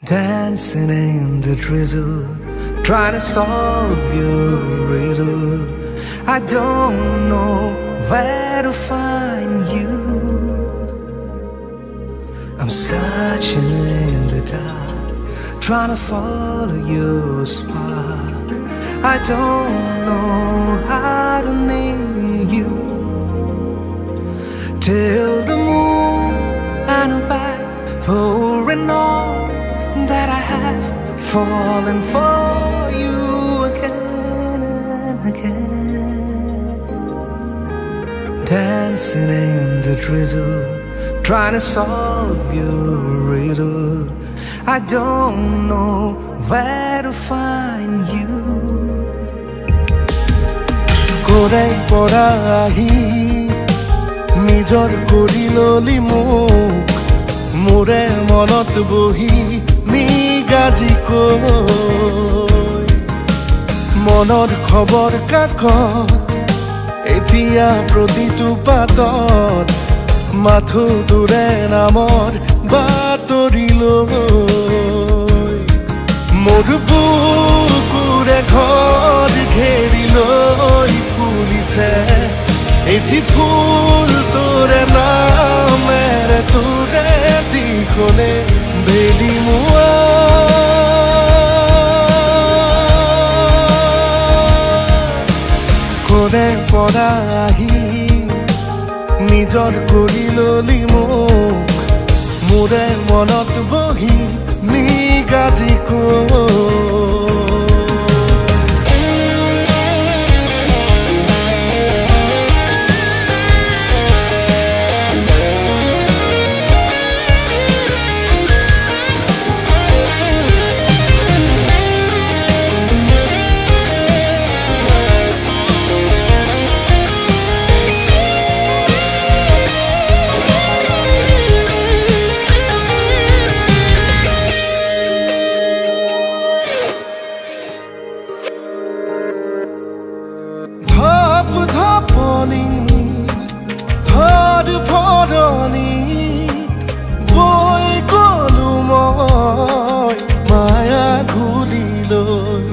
Dancing in the drizzle, trying to solve your riddle. I don't know where to find you. I'm searching in the dark, trying to follow your spark. I don't know how to name you. Till the moon and a back pouring on that I have fallen for you again and again. Dancing in the drizzle, trying to solve your riddle. I don't know where to find you. Korai porahi nijor korilo limuk more monot bohi নিগাজি কই মনৰ খবৰ কাকত এতিয়া প্ৰতিটো পাতত মাথো দূৰে নামৰ বাতৰি লৈ মোৰ বুকুৰে ঘৰ ঘেৰি লৈ ফুলিছে এটি ফুল তোৰে নামেৰে তোৰে দিখনে বেলি মুৱা কোনে পৰা আহি নিজৰ কৰি ললি মোক মোৰে মনত বহি নিগাজি ধপনি ধৰ ভৰণি বৈ গলো মই মায়া ঘূলি লৈ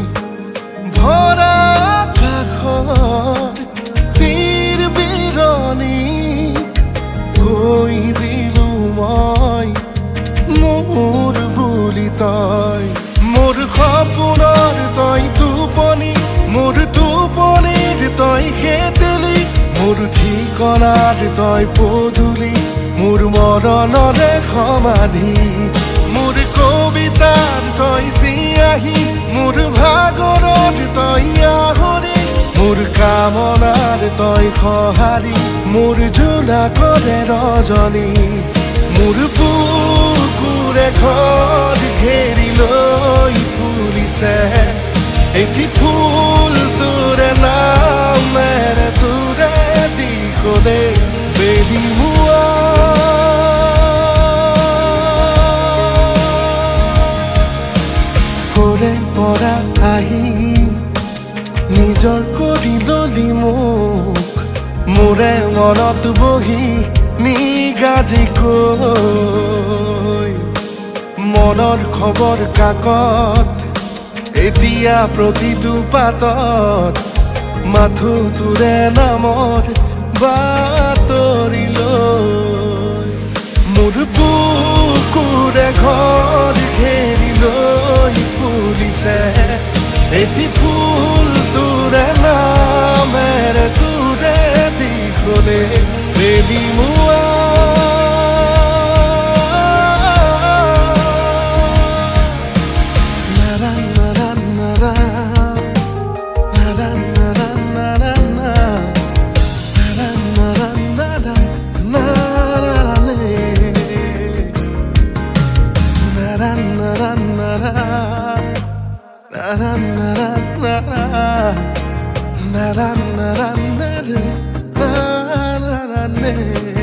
ভৰা আকাশৰ তীৰ বিৰণিক গৈ দিলো মই মোৰ বুলি তই মোৰ সপোনৰ তই টোপনি মোৰ টোপনিৰ তই খেতেলি মোৰ ঠিকনাৰ তই পদূলি মোৰ মৰণৰে সমাধি মোৰ কবিতাৰ তই চিয়াহী মোৰ ভাগৰত তই আহৰি মোৰ কামনাৰ তই সঁহাৰি মোৰ জোনাকৰে ৰজনী মোৰ বুকুৰে ঘৰ ঘেৰি লৈ ফুলিছে এটি ফুল তোৰে নামেৰে তোৰে দিখনে বেলি মুৱা কৰে পৰা আহি নিজৰ কৰি ললি মোক মোৰে মনত বহি নিগাজি কৈ মনৰ খবৰ কাকত এতিয়া প্ৰতিটো পাতত মাথো তোৰে নামৰ বাতৰি লৈ মোৰ বুকুৰে ঘৰ ঘেৰি লৈ ফুলিছে এটি ফুল তোৰে নামেৰে তোৰে দিখনে বেলি মুৱা na na na na na na na na na